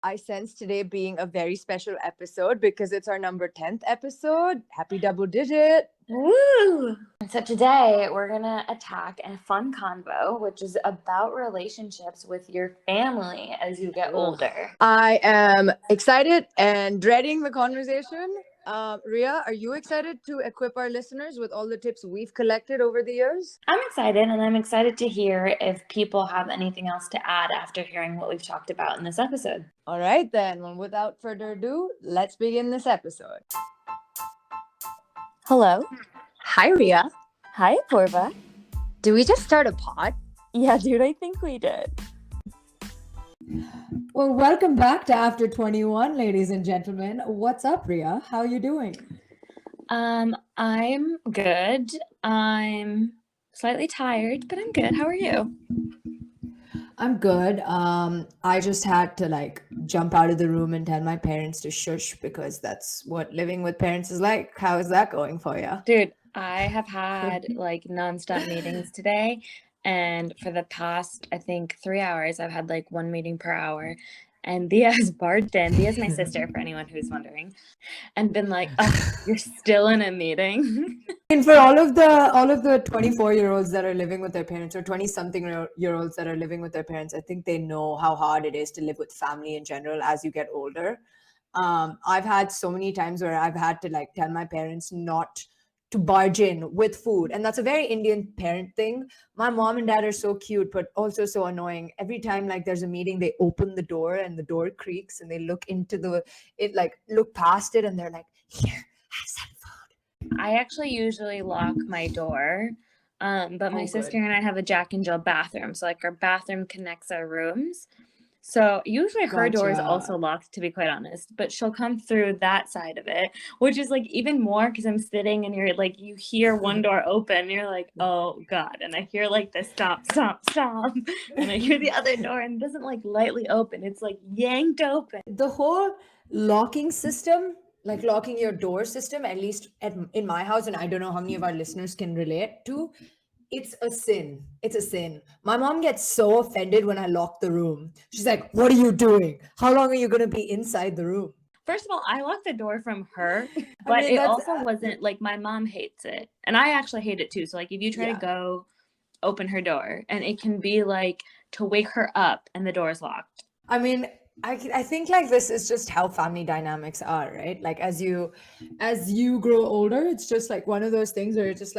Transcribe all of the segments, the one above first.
I sense today being a very special episode because it's our number 10th episode. Happy double digit. Woo! So today we're going to attack a fun convo, which is about relationships with your family as you get older. I am excited and dreading the conversation. Rhea, are you excited to equip our listeners with all the tips we've collected over the years? I'm excited, and I'm excited to hear if people have anything else to add after hearing what we've talked about in this episode. All right, then. Well, without further ado, let's begin this episode. Hello. Hi, Rhea. Hi, Apoorva. Did we just start a pod? Yeah, dude, I think we did. Well, welcome back to After 21, ladies and gentlemen. What's up, Rhea? How are you doing? I'm good. I'm slightly tired, but I'm good. How are you? I'm good. I just had to jump out of the room and tell my parents to shush because that's what living with parents is like. How is that going for you? Dude, I have had nonstop meetings today. And for the past, I think, 3 hours, I've had one meeting per hour. And Thea's barged in. Thea's my sister, for anyone who's wondering, and been like, "Oh, you're still in a meeting." And for all of the 24-year-olds that are living with their parents, or 20-something-year-olds that are living with their parents, I think they know how hard it is to live with family in general as you get older. I've had so many times where I've had to tell my parents not to barge in with food, and that's a very Indian parent thing. My mom and dad are so cute but also so annoying. Every time there's a meeting, they open the door and the door creaks and they look look past it and they're like, "Here, have some food." I actually usually lock my door, but my sister and I have a Jack and Jill bathroom, so our bathroom connects our rooms. So usually her door is also locked, to be quite honest, but she'll come through that side of it, which is even more because I'm sitting and you're you hear one door open, you're like, oh God. And I hear the stop. And I hear the other door and it doesn't lightly open. It's yanked open. The whole locking system, locking your door system, at least in my house, and I don't know how many of our listeners can relate to, it's a sin. It's a sin. My mom gets so offended when I lock the room. She's like, "What are you doing? How long are you going to be inside the room?" First of all, I locked the door from her, but it also wasn't my mom hates it. And I actually hate it too. So if you try to go open her door, and it can be to wake her up and the door is locked. I mean, I think this is just how family dynamics are, right? As you grow older, it's just one of those things where it's just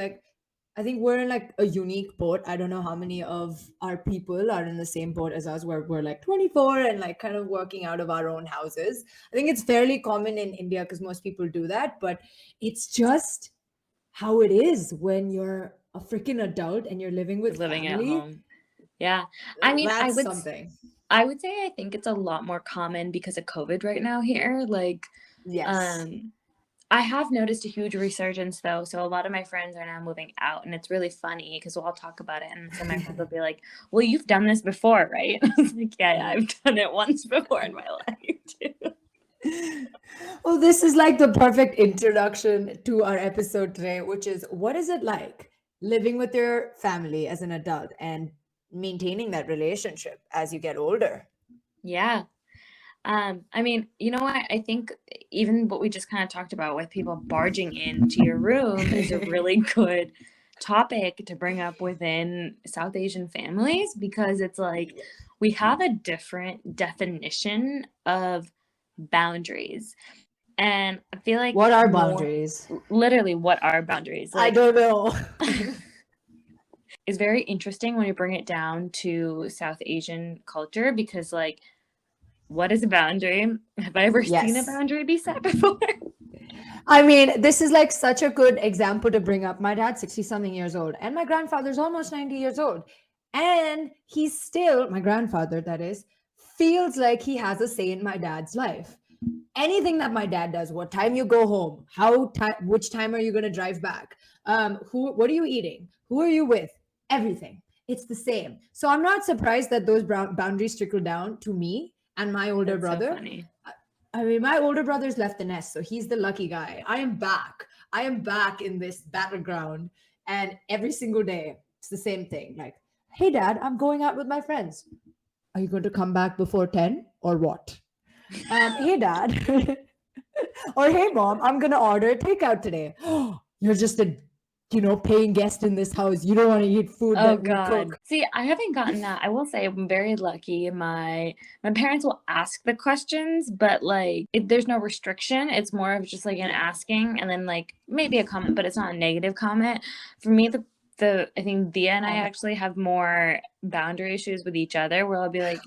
I think we're in a unique boat. I don't know how many of our people are in the same boat as us, where we're 24 and kind of working out of our own houses. I think it's fairly common in India because most people do that, but it's just how it is when you're a freaking adult and you're living with family. At home. Yeah. I mean, I would say I think it's a lot more common because of COVID right now here. Yes. I have noticed a huge resurgence though. So a lot of my friends are now moving out, and it's really funny because we'll all talk about it. And some of my friends will be like, "Well, you've done this before, right?" I was like, yeah, I've done it once before in my life too. Well, this is the perfect introduction to our episode today, which is, what is it like living with your family as an adult and maintaining that relationship as you get older? Yeah. I mean, you know what? I think even what we just kind of talked about with people barging into your room is a really good topic to bring up within South Asian families, because it's we have a different definition of boundaries. And I feel what are boundaries? Literally, what are boundaries? I don't know. It's very interesting when you bring it down to South Asian culture, because what is a boundary? Have I ever seen a boundary be set before? I mean, this is such a good example to bring up. My dad's 60-something years old, and my grandfather's almost 90 years old. And he's still, my grandfather, that is, feels like he has a say in my dad's life. Anything that my dad does, what time you go home, which time are you going to drive back? What are you eating? Who are you with? Everything. It's the same. So I'm not surprised that those boundaries trickle down to me and my older brother. So funny. I mean, my older brother's left the nest, so he's the lucky guy. I am back in this battleground, and every single day it's the same thing. Hey, Dad, I'm going out with my friends. Are you going to come back before 10 or what? Hey dad, or hey mom, I'm gonna order takeout today. You're just a paying guest in this house. You don't want to eat food Oh that we God. cook. See, I haven't gotten that. I will say I'm very lucky. My parents will ask the questions, but like there's no restriction. It's more of just like an asking and then like maybe a comment, but it's not a negative comment. For me, the I think Dia and I actually have more boundary issues with each other where I'll be like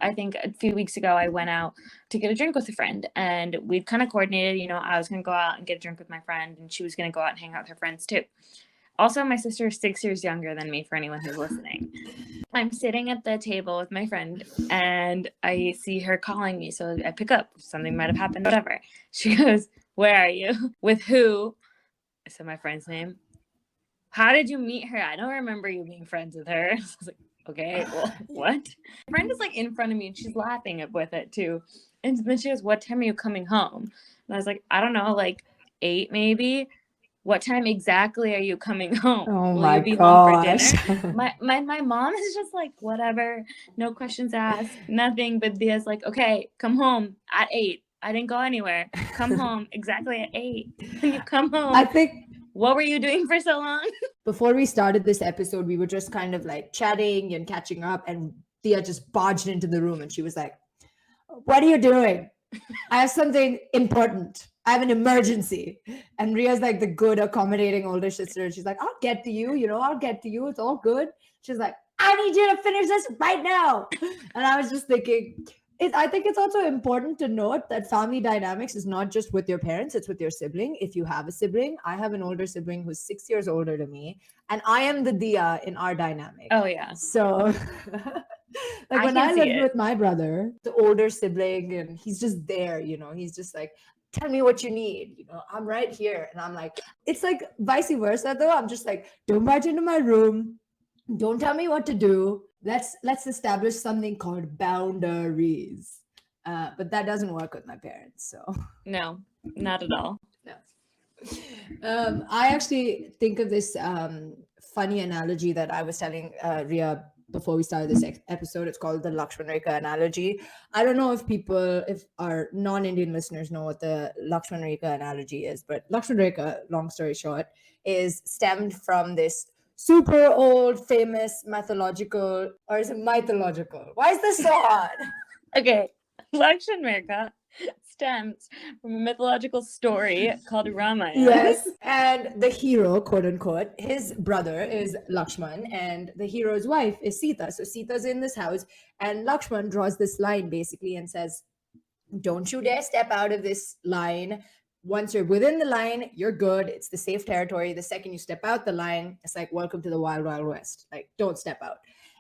I think a few weeks ago I went out to get a drink with a friend and we'd kind of coordinated, I was gonna go out and get a drink with my friend and she was gonna go out and hang out with her friends too. Also, my sister is 6 years younger than me, for anyone who's listening. I'm sitting at the table with my friend, and I see her calling me, so I pick up. Something might have happened, whatever. She goes, "Where are you? With who?" I said my friend's name. "How did you meet her? I don't remember you being friends with her." I was like, okay, well, what? My friend is like in front of me, and she's laughing with it too. And then she goes, "What time are you coming home?" And I was like, "I don't know, like 8 maybe." "What time exactly are you coming home? Oh Will my you be home for gosh. dinner?" My mom is just like, whatever, no questions asked, nothing. But Dia's like, okay, come home at 8. I didn't go anywhere. Come home exactly at 8. When you come home, I think what were you doing for so long? before we started this episode, we were just kind of like chatting and catching up, and Dia just barged into the room and she was like, "What are you doing? I have something important. I have an emergency." And Ria's like the good, accommodating older sister. And she's like, "I'll get to you, I'll get to you. It's all good." She's like, "I need you to finish this right now." And I was just thinking, I think it's also important to note that family dynamics is not just with your parents, it's with your sibling. If you have a sibling, I have an older sibling who's 6 years older than me, and I am the Dia in our dynamic. Oh yeah. So like when I lived with my brother, the older sibling, and he's just there, he's just like, "Tell me what you need, I'm right here." And I'm like, it's like vice versa though. I'm just like, "Don't barge into my room, don't tell me what to do. Let's establish something called boundaries." But that doesn't work with my parents. So No, not at all. No. I actually think of this funny analogy that I was telling Rhea before we started this episode. It's called the Lakshman Rekha analogy. I don't know if our non-Indian listeners know what the Lakshman Rekha analogy is, but Lakshman Rekha, long story short, is stemmed from this super old, famous mythological, or is it mythological? Why is this so hard? Okay, Lakshman Rekha stems from a mythological story called Ramayana. Yes, and the hero, quote unquote, his brother is Lakshman, and the hero's wife is Sita. So Sita's in this house, and Lakshman draws this line basically and says, "Don't you dare step out of this line. Once you're within the line, you're good. It's the safe territory. The second you step out the line, it's like, welcome to the wild, wild west. Like, don't step out."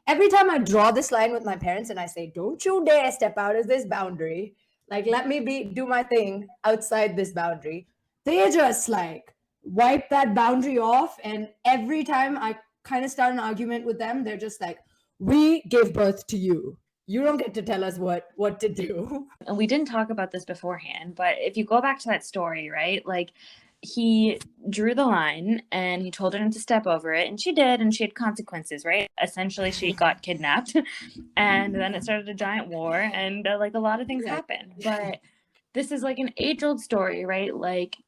Every time I draw this line with my parents and I say, "Don't you dare step out of this boundary. Like, let me do my thing outside this boundary," they just like wipe that boundary off. And every time I kind of start an argument with them, they're just like, "We gave birth to you. You don't get to tell us what to do." And we didn't talk about this beforehand, but if you go back to that story, right? Like he drew the line and he told her not to step over it, and she did, and she had consequences, right? Essentially, she got kidnapped, and then it started a giant war, and like a lot of things happened. But this is like an age-old story, right? Like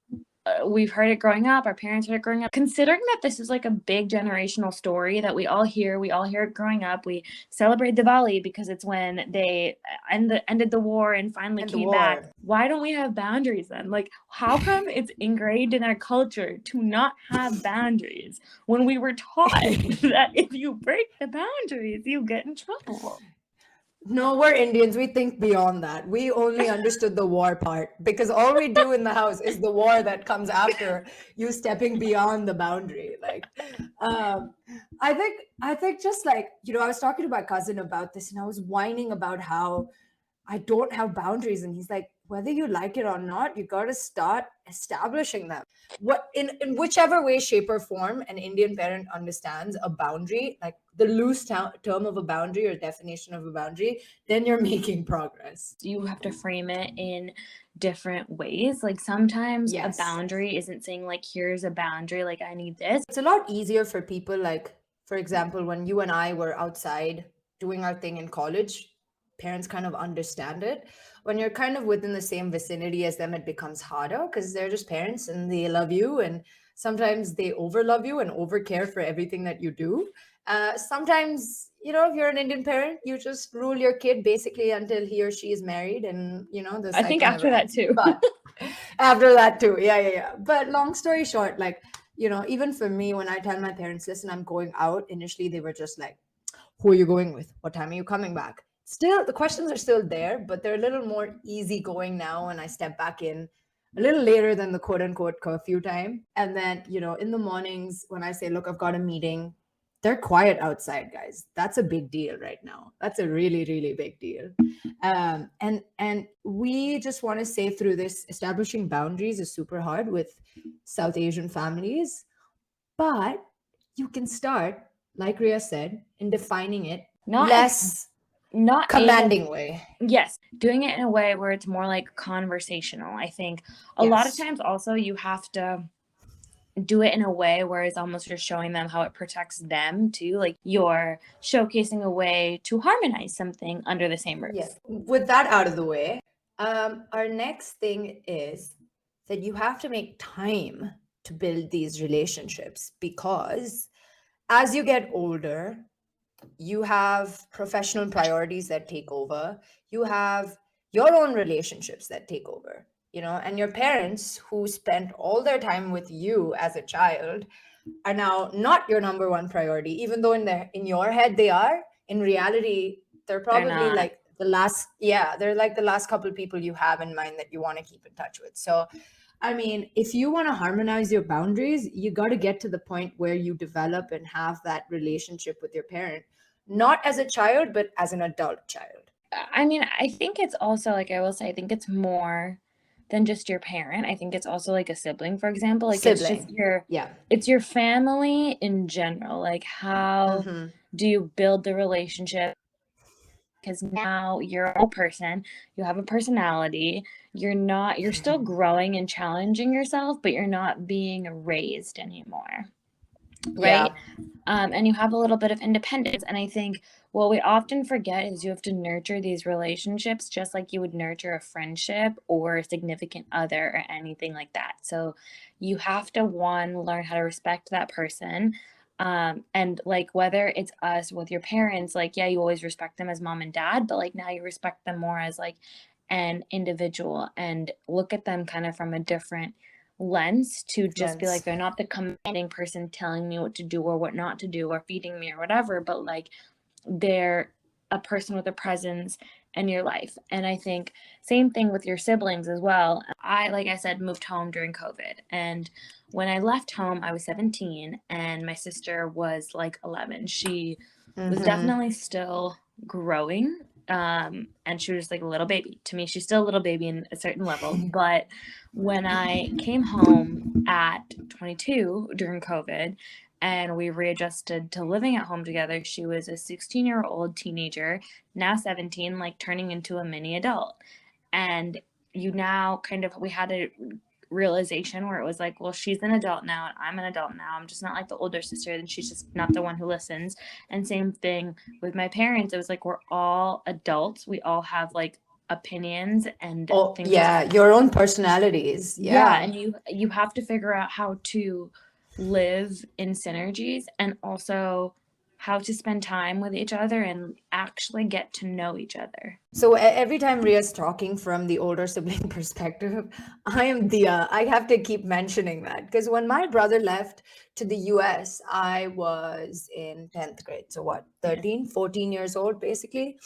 we've heard it growing up, our parents heard it growing up. Considering that this is like a big generational story that we all hear it growing up. We celebrate Diwali because it's when they ended the war and finally came back. Why don't we have boundaries then? Like, how come it's ingrained in our culture to not have boundaries when we were taught that if you break the boundaries, you get in trouble? No, we're Indians. We think beyond that. We only understood the war part because all we do in the house is the war that comes after you stepping beyond the boundary. Like, I think just like, I was talking to my cousin about this and I was whining about how I don't have boundaries. And he's like, whether you like it or not, you got to start establishing them. What in whichever way, shape, or form an Indian parent understands a boundary, like the loose term of a boundary or definition of a boundary, then you're making progress. You have to frame it in different ways. Like sometimes a boundary isn't saying like, here's a boundary, like I need this. It's a lot easier for people, like, for example, when you and I were outside doing our thing in college, parents kind of understand it. When you're kind of within the same vicinity as them, it becomes harder because they're just parents and they love you, and sometimes they overlove you and overcare for everything that you do. Sometimes, if you're an Indian parent, you just rule your kid basically until he or she is married, and the I think cycle after never that ends. too. But after that too, yeah. But long story short, like, even for me, when I tell my parents, listen, I'm going out, initially they were just like, who are you going with? What time are you coming back? Still, the questions are still there, but they're a little more easygoing now when I step back in a little later than the quote unquote curfew time. And then, in the mornings when I say, look, I've got a meeting, they're quiet outside, guys. That's a big deal right now. That's a really, really big deal. And we just want to say through this, establishing boundaries is super hard with South Asian families, but you can start, like Rhea said, in defining it not commanding way. Yes, doing it in a way where it's more like conversational. I think a lot of times also you have to do it in a way where it's almost you're showing them how it protects them too. Like you're showcasing a way to harmonize something under the same roof. Yes. With that out of the way, our next thing is that you have to make time to build these relationships, because as you get older, you have professional priorities that take over. You have your own relationships that take over, and your parents who spent all their time with you as a child are now not your number one priority, even though in your head they are. In reality, they're probably like they're like the last couple people you have in mind that you want to keep in touch with. So I mean, if you want to harmonize your boundaries, you got to get to the point where you develop and have that relationship with your parent, not as a child, but as an adult child. I mean, I think it's also, like I will say, I think it's more than just your parent. I think it's also like a sibling, for example. Like it's just it's your family in general. Like how do you build the relationship? Because now you're a whole person, you have a personality, you're still growing and challenging yourself, but you're not being raised anymore, right? And you have a little bit of independence. And I think what we often forget is you have to nurture these relationships just like you would nurture a friendship or a significant other or anything like that. So you have to, one, learn how to respect that person. And like whether it's us with your parents, like, yeah, you always respect them as mom and dad, but like now you respect them more as like an individual and look at them kind of from a different lens to just be like, they're not the commanding person telling me what to do or what not to do or feeding me or whatever, but like they're a person with a presence in your life. And I think same thing with your siblings as well. I, like I said, moved home during COVID, and when I left home I was 17 and my sister was like 11. She was definitely still growing, and she was like a little baby to me. She's still a little baby in a certain level. But when I came home at 22 during COVID and we readjusted to living at home together, she was a 16-year-old teenager, now 17, like turning into a mini adult. And we had a realization where it was like, well, she's an adult now and I'm an adult now. I'm just not like the older sister, and she's just not the one who listens. And same thing with my parents. It was like, we're all adults. We all have like opinions and things. Your own personalities. And you have to figure out how to live in synergies and also how to spend time with each other and actually get to know each other. So every time Rhea's talking from the older sibling perspective, I have to keep mentioning that, because when my brother left to the US, I was in 10th grade. So what, 13, 14 years old, basically?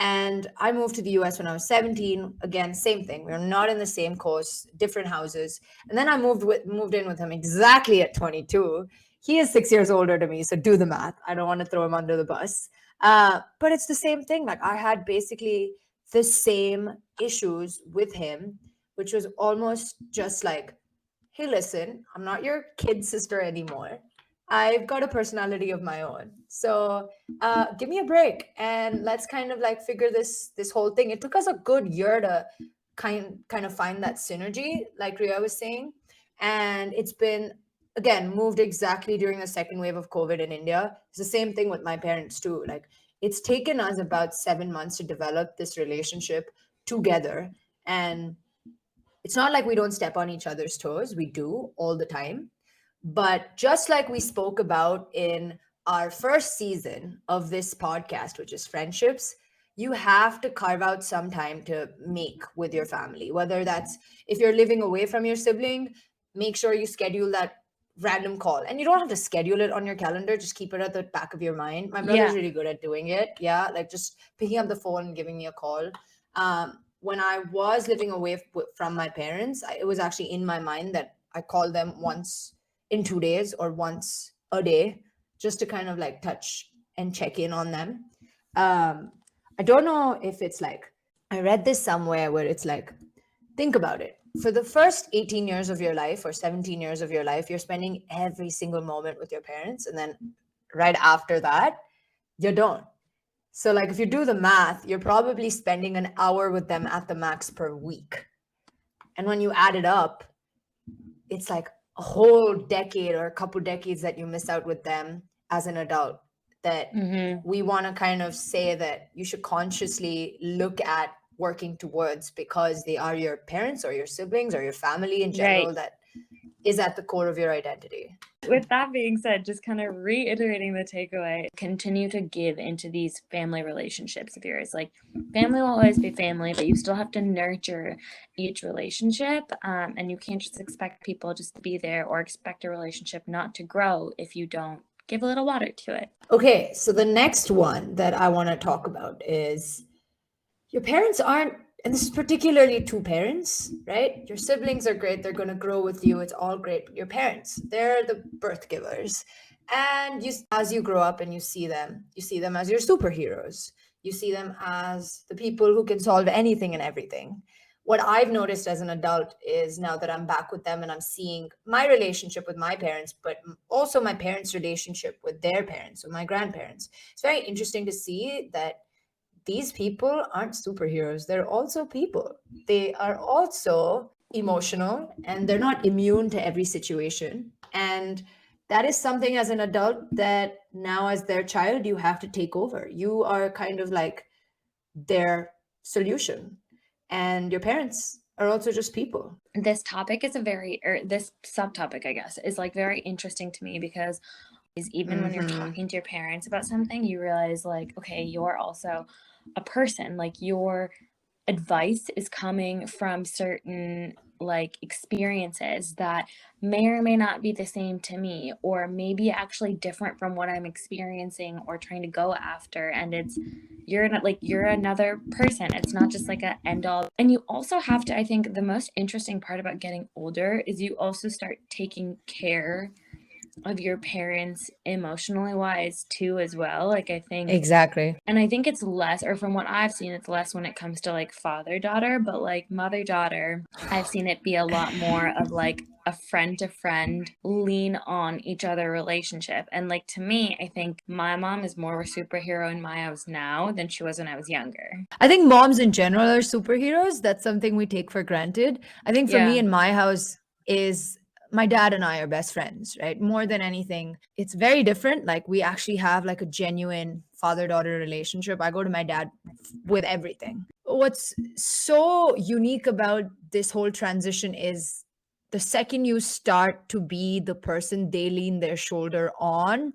And I moved to the US when I was 17. Again, same thing. We were not in the same course, different houses. And then I moved in with him exactly at 22. He is 6 years older than me, so do the math. I don't want to throw him under the bus. But it's the same thing. Like I had basically the same issues with him, which was almost just like, hey, listen, I'm not your kid sister anymore. I've got a personality of my own. So give me a break and let's kind of like figure this whole thing. It took us a good year to kind of find that synergy, like Rhea was saying. And it's been, again, moved exactly during the second wave of COVID in India. It's the same thing with my parents too. Like it's taken us about 7 months to develop this relationship together. And it's not like we don't step on each other's toes. We do all the time. But just like we spoke about in our first season of this podcast, which is friendships, you have to carve out some time to make with your family. Whether that's if you're living away from your sibling, make sure you schedule that random call. And you don't have to schedule it on your calendar, just keep it at the back of your mind. My brother's Yeah. really good at doing it. Yeah, like just picking up the phone and giving me a call. When I was living away from my parents, it was actually in my mind that I call them once in 2 days or once a day, just to kind of like touch and check in on them. I don't know if it's like, I read this somewhere where it's like, think about it. For the first 18 years of your life or 17 years of your life, you're spending every single moment with your parents. And then right after that, you're done. So like if you do the math, you're probably spending an hour with them at the max per week. And when you add it up, it's like a whole decade or a couple decades that you miss out with them as an adult, that we want to kind of say that you should consciously look at working towards, because they are your parents or your siblings or your family in general, Right. that is at the core of your identity. With that being said, just kind of reiterating the takeaway, continue to give into these family relationships of yours. Like, family will always be family, but you still have to nurture each relationship. And you can't just expect people just to be there, or expect a relationship not to grow if you don't give a little water to it. Okay, so the next one that I want to talk about is your parents aren't, and this is particularly two parents, right? Your siblings are great. They're going to grow with you. It's all great. But your parents, they're the birth givers. And as you grow up and you see them as your superheroes. You see them as the people who can solve anything and everything. What I've noticed as an adult is, now that I'm back with them and I'm seeing my relationship with my parents, but also my parents' relationship with their parents, or my grandparents, it's very interesting to see that these people aren't superheroes. They're also people. They are also emotional, and they're not immune to every situation. And that is something as an adult that now, as their child, you have to take over. You are kind of like their solution. And your parents are also just people. This topic is this subtopic, I guess, is like very interesting to me, because even when you're talking to your parents about something, you realize like, okay, you're also a person. Like, your advice is coming from certain like experiences that may or may not be the same to me, or maybe actually different from what I'm experiencing or trying to go after. And you're not like, you're another person. It's not just like an end all. And you also have to, I think the most interesting part about getting older is you also start taking care of your parents emotionally wise too, as well. Like, I think Exactly. And I think it's less, or from what I've seen, it's less when it comes to like father-daughter, but like mother-daughter, I've seen it be a lot more of like a friend-to-friend, lean on each other relationship. And like, to me, I think my mom is more of a superhero in my eyes now than she was when I was younger. I think moms in general are superheroes. That's something we take for granted. I think for me in my house is my dad and I are best friends, right? More than anything, it's very different. Like, we actually have like a genuine father-daughter relationship. I go to my dad with everything. What's so unique about this whole transition is the second you start to be the person they lean their shoulder on,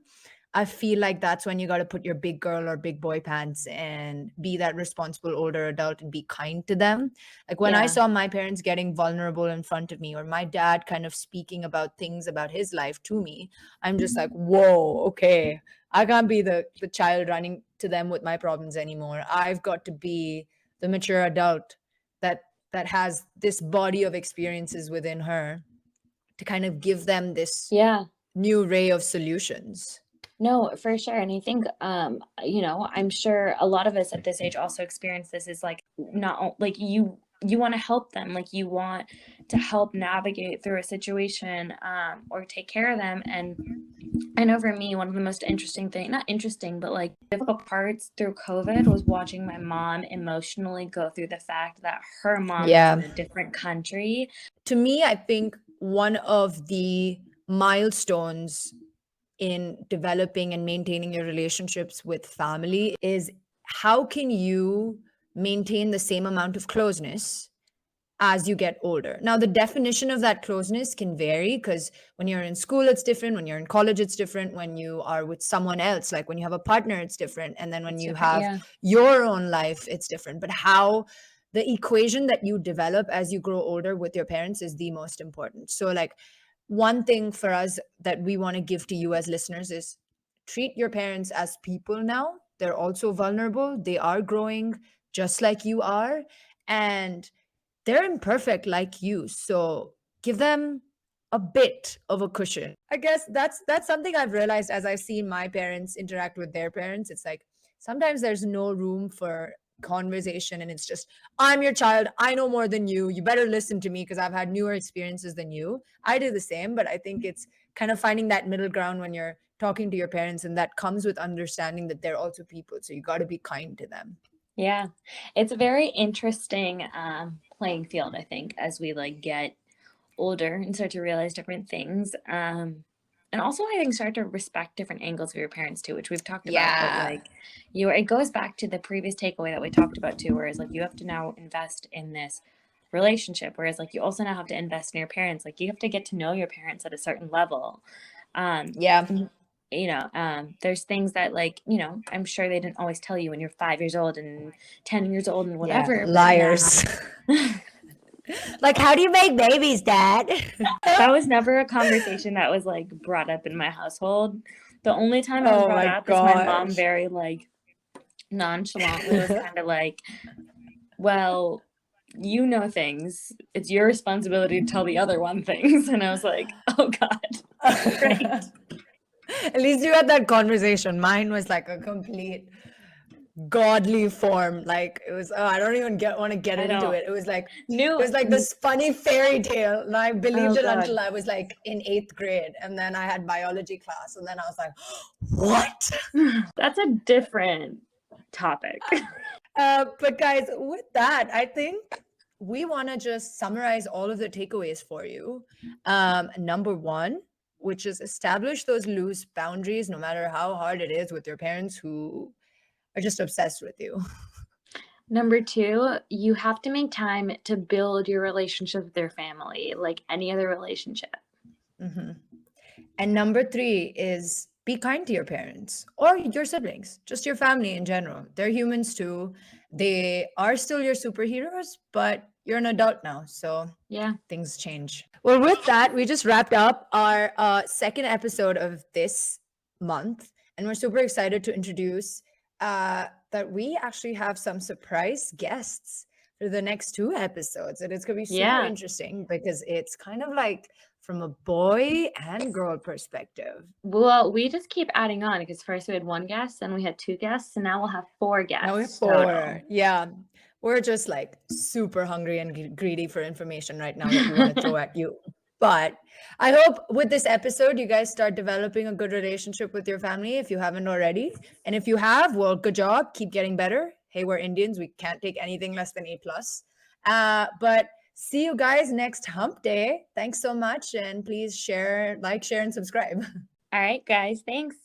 I feel like that's when you got to put your big girl or big boy pants and be that responsible older adult and be kind to them. Like, when I saw my parents getting vulnerable in front of me, or my dad kind of speaking about things about his life to me, I'm just like, whoa, okay, I can't be the child running to them with my problems anymore. I've got to be the mature adult that has this body of experiences within her to kind of give them this new ray of solutions. No, for sure. And I think, I'm sure a lot of us at this age also experience this, is like, not like you want to help them, like you want to help navigate through a situation, or take care of them. And I know for me, one of the most not interesting, but like difficult parts through COVID was watching my mom emotionally go through the fact that her mom is in a different country. To me, I think one of the milestones in developing and maintaining your relationships with family is how can you maintain the same amount of closeness as you get older. Now, the definition of that closeness can vary because when you're in school, it's different. When you're in college, it's different. When you are with someone else, like when you have a partner, it's different. And then when you have your own life, it's different. But how the equation that you develop as you grow older with your parents is the most important. So, like, one thing for us that we want to give to you as listeners is treat your parents as people now. They're also vulnerable. They are growing just like you are. And they're imperfect like you. So give them a bit of a cushion. I guess that's something I've realized as I've seen my parents interact with their parents. It's like sometimes there's no room for conversation and it's just, I'm your child, I know more than you, you better listen to me because I've had newer experiences than you. I do the same, but I think it's kind of finding that middle ground when you're talking to your parents, and that comes with understanding that they're also people, so you got to be kind to them. Yeah, it's a very interesting playing field, I think, as we like get older and start to realize different things. And also I think start to respect different angles of your parents too, which we've talked about. But like it goes back to the previous takeaway that we talked about too, whereas like you have to now invest in this relationship, whereas like you also now have to invest in your parents. Like you have to get to know your parents at a certain level. You know, there's things that like, you know, I'm sure they didn't always tell you when you're 5 years old and 10 years old and whatever. Liars. Like, how do you make babies, Dad? That was never a conversation that was like brought up in my household. The only time it was brought up is my mom very like nonchalantly was kind of like, well, you know things. It's your responsibility to tell the other one things. And I was like, oh God, great. At least you had that conversation. Mine was like a complete godly form. Like it was, I don't even want to get into it. It was like this funny fairy tale, and I believed it until I was like in 8th grade, and then I had biology class, and then I was like, what? That's a different topic. But guys, with that, I think we want to just summarize all of the takeaways for you. Number 1, which is establish those loose boundaries no matter how hard it is with your parents who are just obsessed with you. Number 2, you have to make time to build your relationship with your family like any other relationship. Mm-hmm. And number 3 is be kind to your parents or your siblings, just your family in general. They're humans too. They are still your superheroes, but you're an adult now. So yeah, things change. Well, with that, we just wrapped up our 2nd episode of this month. And we're super excited to introduce that we actually have some surprise guests for the next 2 episodes. And it's going to be super interesting because it's kind of like from a boy and girl perspective. Well, we just keep adding on because first we had 1 guest, then we had 2 guests, and now we'll have 4 guests. Now we have 4. Yeah. We're just like super hungry and greedy for information right now that we want to throw at you. But I hope with this episode, you guys start developing a good relationship with your family if you haven't already. And if you have, well, good job. Keep getting better. Hey, we're Indians. We can't take anything less than A+. But see you guys next hump day. Thanks so much. And please share, and subscribe. All right, guys. Thanks.